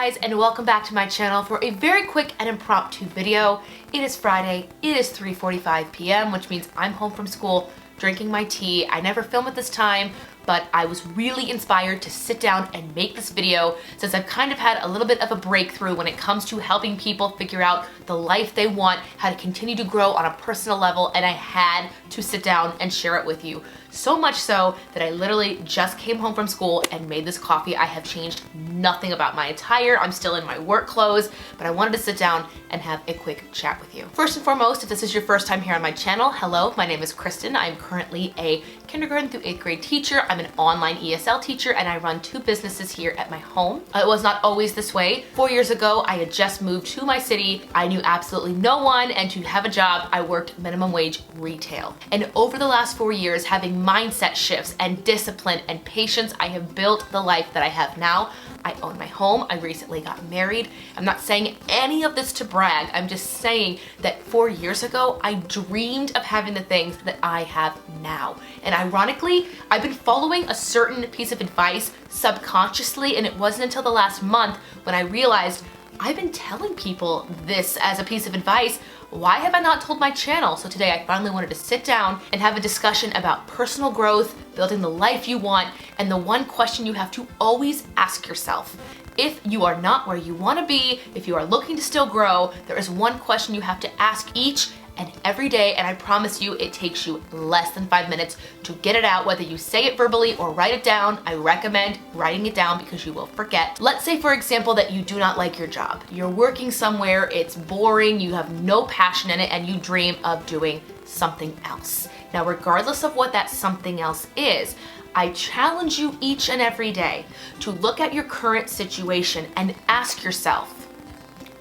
guys, and welcome back to my channel for a very quick and impromptu video. It is Friday, it is 3:45 p.m., which means I'm home from school drinking my tea. I never film at this time, but I was really inspired to sit down and make this video since I've kind of had a little bit of a breakthrough when it comes to helping people figure out the life they want, how to continue to grow on a personal level, and I had to sit down and share it with you. So much so that I literally just came home from school and made this coffee. I have changed nothing about my attire. I'm still in my work clothes, but I wanted to sit down and have a quick chat with you. First and foremost, if this is your first time here on my channel, hello, my name is Kristen. I'm currently a kindergarten through 8th grade teacher. I'm an online ESL teacher and I run 2 businesses here at my home. It was not always this way. 4 years ago, I had just moved to my city. I knew absolutely no one, and to have a job, I worked minimum wage retail. And over the last 4 years, having mindset shifts and discipline and patience, I have built the life that I have now. I own my home. I recently got married. I'm not saying any of this to brag. I'm just saying that 4 years ago, I dreamed of having the things that I have now. And ironically, I've been following a certain piece of advice subconsciously, and it wasn't until the last month when I realized I've been telling people this as a piece of advice. Why have I not told my channel? So today I finally wanted to sit down and have a discussion about personal growth, building the life you want, and the one question you have to always ask yourself. If you are not where you want to be, if you are looking to still grow, there is one question you have to ask each and every day, and I promise you it takes you less than 5 minutes to get it out, whether you say it verbally or write it down. I recommend writing it down because you will forget. Let's say, for example, that you do not like your job. You're working somewhere, it's boring, you have no passion in it, and you dream of doing something else. Now, regardless of what that something else is, I challenge you each and every day to look at your current situation and ask yourself,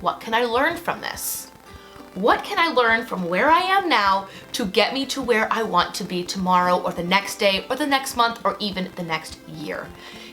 what can I learn from this? What can I learn from where I am now to get me to where I want to be tomorrow or the next day or the next month or even the next year?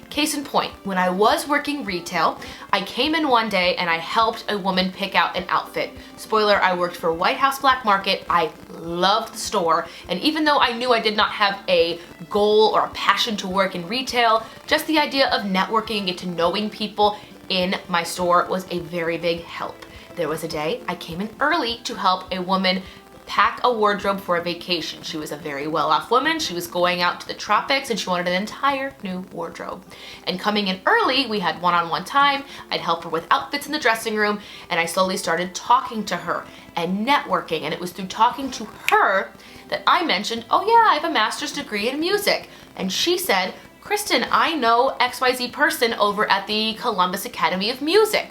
Case in point, when I was working retail, I came in one day and I helped a woman pick out an outfit. Spoiler, I worked for White House Black Market. I loved the store, and even though I knew I did not have a goal or a passion to work in retail, just the idea of networking and get to knowing people in my store was a very big help. There was a day I came in early to help a woman pack a wardrobe for a vacation. She was a very well-off woman. She was going out to the tropics and she wanted an entire new wardrobe. And coming in early, we had one-on-one time. I'd help her with outfits in the dressing room, and I slowly started talking to her and networking. And it was through talking to her that I mentioned, oh yeah, I have a master's degree in music. And she said, Kristen, I know XYZ person over at the Columbus Academy of Music.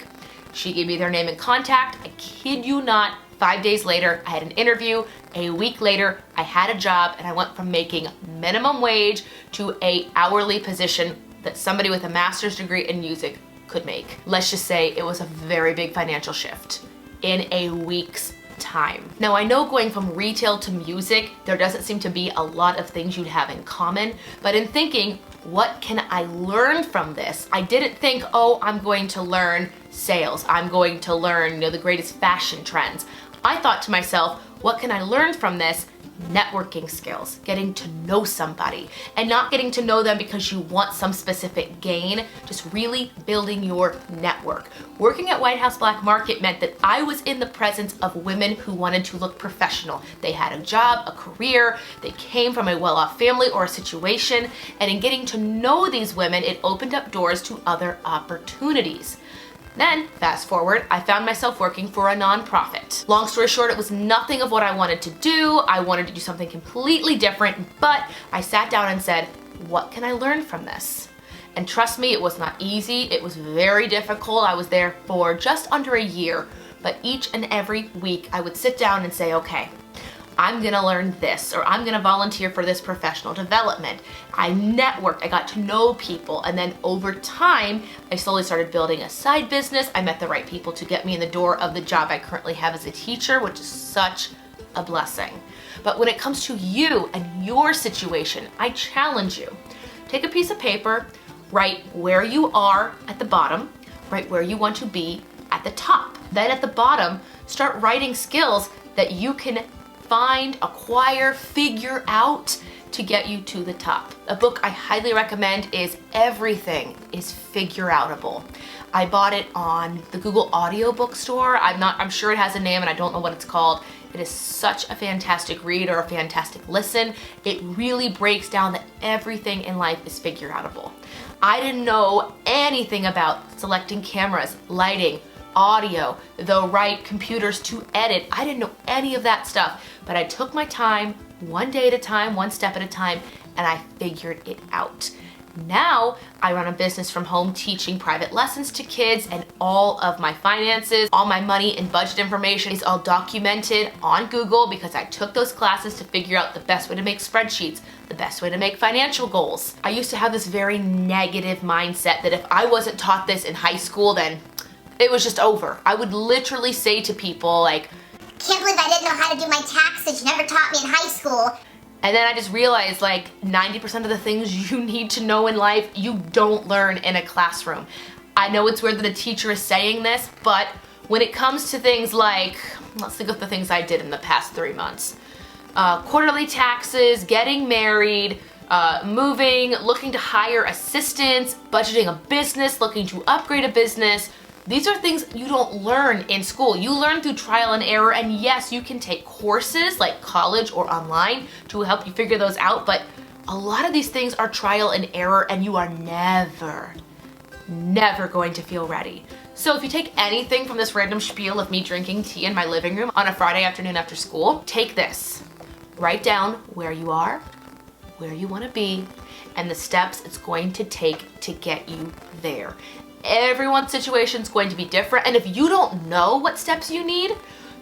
She gave me their name and contact. I kid you not, 5 days later, I had an interview. A week later, I had a job, and I went from making minimum wage to an hourly position that somebody with a master's degree in music could make. Let's just say it was a very big financial shift in a week's time. Now, I know going from retail to music, there doesn't seem to be a lot of things you'd have in common, but in thinking, what can I learn from this? I didn't think, oh, I'm going to learn sales. I'm going to learn, the greatest fashion trends. I thought to myself, what can I learn from this? Networking skills, getting to know somebody, and not getting to know them because you want some specific gain, just really building your network. Working at White House Black Market meant that I was in the presence of women who wanted to look professional. They had a job, a career, they came from a well-off family or a situation, and in getting to know these women, it opened up doors to other opportunities. Then, fast forward, I found myself working for a nonprofit. Long story short, it was nothing of what I wanted to do. I wanted to do something completely different, but I sat down and said, what can I learn from this? And trust me, it was not easy. It was very difficult. I was there for just under a year, but each and every week I would sit down and say, okay, I'm gonna learn this, or I'm gonna volunteer for this professional development. I networked, I got to know people, and then over time, I slowly started building a side business. I met the right people to get me in the door of the job I currently have as a teacher, which is such a blessing. But when it comes to you and your situation, I challenge you. Take a piece of paper, write where you are at the bottom, write where you want to be at the top. Then at the bottom, start writing skills that you can find, acquire, figure out to get you to the top. A book I highly recommend is Everything is Figure-Outable. I bought it on the Google audiobook store. I'm sure it has a name and I don't know what it's called. It is such a fantastic read or a fantastic listen. It really breaks down that everything in life is figure-outable. I didn't know anything about selecting cameras, lighting, audio, the right computers to edit. I didn't know any of that stuff, but I took my time, one day at a time, one step at a time, and I figured it out. Now I run a business from home teaching private lessons to kids, and all of my finances, all my money and budget information is all documented on Google because I took those classes to figure out the best way to make spreadsheets, the best way to make financial goals. I used to have this very negative mindset that if I wasn't taught this in high school, then it was just over. I would literally say to people like, can't believe I didn't know how to do my taxes. You never taught me in high school. And then I just realized like 90% of the things you need to know in life, you don't learn in a classroom. I know it's weird that a teacher is saying this, but when it comes to things like, let's think of the things I did in the past 3 months. Quarterly taxes, getting married, moving, looking to hire assistants, budgeting a business, looking to upgrade a business. These are things you don't learn in school. You learn through trial and error, and yes, you can take courses like college or online to help you figure those out, but a lot of these things are trial and error, and you are never going to feel ready. So if you take anything from this random spiel of me drinking tea in my living room on a Friday afternoon after school, take this. Write down where you are, where you want to be, and the steps it's going to take to get you there. Everyone's situation is going to be different, and if you don't know what steps you need,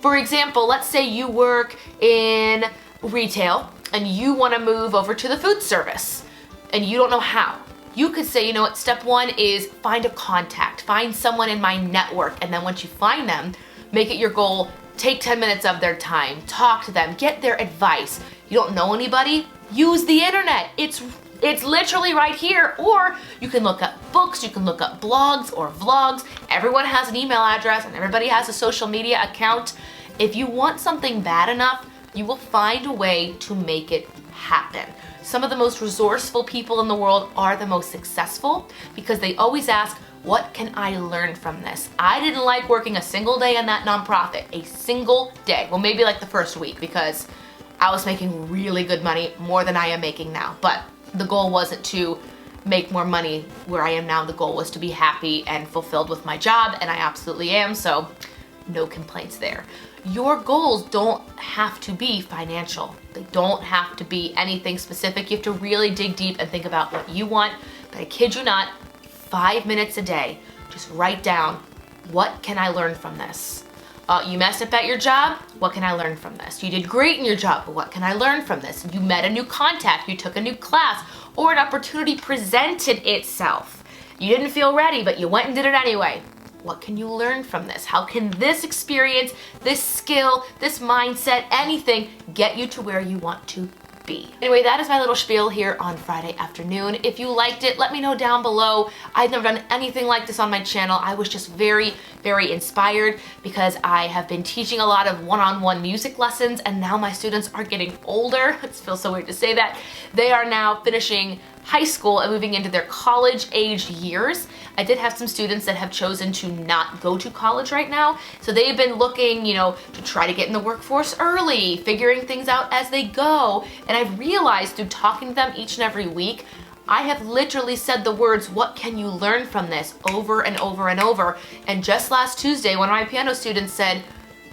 for example, let's say you work in retail and you want to move over to the food service and you don't know how. You could say, you know what, step one is find a contact, find someone in my network, and then once you find them, make it your goal, take 10 minutes of their time, talk to them, get their advice. You don't know anybody? Use the internet. It's literally right here, or you can look up books, you can look up blogs or vlogs. Everyone has an email address and everybody has a social media account. If you want something bad enough, you will find a way to make it happen. Some of the most resourceful people in the world are the most successful because they always ask, what can I learn from this? I didn't like working a single day in that nonprofit, a single day. Well, maybe like the first week because I was making really good money, more than I am making now, but the goal wasn't to make more money where I am now. The goal was to be happy and fulfilled with my job, and I absolutely am, so no complaints there. Your goals don't have to be financial. They don't have to be anything specific. You have to really dig deep and think about what you want, but I kid you not, 5 minutes a day, just write down, what can I learn from this? You messed up at your job, what can I learn from this? You did great in your job, but what can I learn from this? You met a new contact, you took a new class, or an opportunity presented itself. You didn't feel ready, but you went and did it anyway. What can you learn from this? How can this experience, this skill, this mindset, anything get you to where you want to be? Anyway, that is my little spiel here on Friday afternoon. If you liked it, let me know down below. I've never done anything like this on my channel. I was just very inspired because I have been teaching a lot of one-on-one music lessons, and now my students are getting older. It feels so weird to say that. They are now finishing high school and moving into their college-aged years. I did have some students that have chosen to not go to college right now, so they've been looking, to try to get in the workforce early, figuring things out as they go, and I've realized through talking to them each and every week, I have literally said the words, what can you learn from this, over and over and over, and just last Tuesday, one of my piano students said,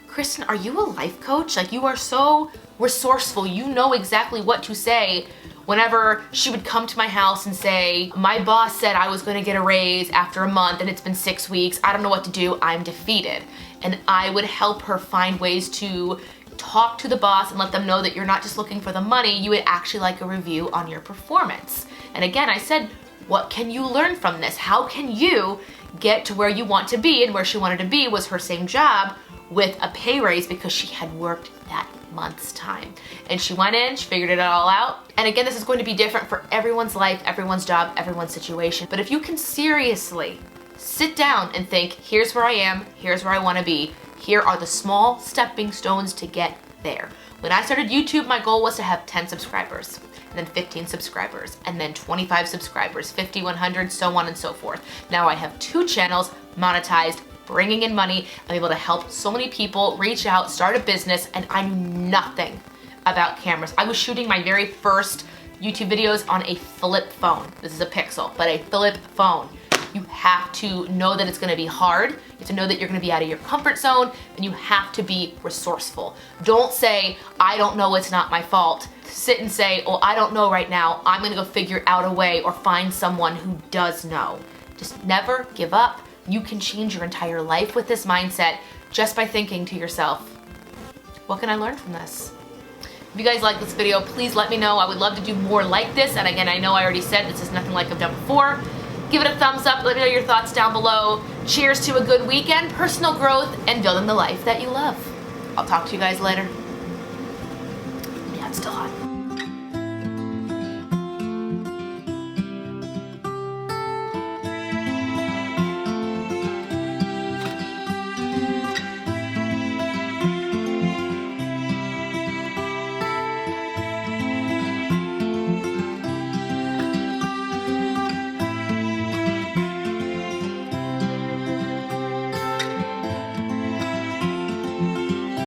Kristen, are you a life coach? Like, you are so resourceful, you know exactly what to say. Whenever she would come to my house and say, my boss said I was gonna get a raise after a month and it's been 6 weeks, I don't know what to do, I'm defeated. And I would help her find ways to talk to the boss and let them know that you're not just looking for the money, you would actually like a review on your performance. And again, I said, what can you learn from this? How can you get to where you want to be? And where she wanted to be was her same job with a pay raise because she had worked that month's time. And she went in, she figured it all out. And again, this is going to be different for everyone's life, everyone's job, everyone's situation. But if you can seriously sit down and think, here's where I am, here's where I want to be, here are the small stepping stones to get there. When I started YouTube, my goal was to have 10 subscribers. and then 15 subscribers, and then 25 subscribers, 50, 100, so on and so forth. Now I have 2 channels monetized, bringing in money. I'm able to help so many people reach out, start a business, and I knew nothing about cameras. I was shooting my very first YouTube videos on a flip phone. This is a Pixel, but a flip phone. You have to know that it's gonna be hard. You have to know that you're gonna be out of your comfort zone, and you have to be resourceful. Don't say, I don't know, it's not my fault. Sit and say, oh, I don't know right now. I'm gonna go figure out a way or find someone who does know. Just never give up. You can change your entire life with this mindset just by thinking to yourself, what can I learn from this? If you guys like this video, please let me know. I would love to do more like this. And again, I know I already said this is nothing like I've done before. Give it a thumbs up. Let me know your thoughts down below. Cheers to a good weekend, personal growth, and building the life that you love. I'll talk to you guys later. Yeah, it's still hot.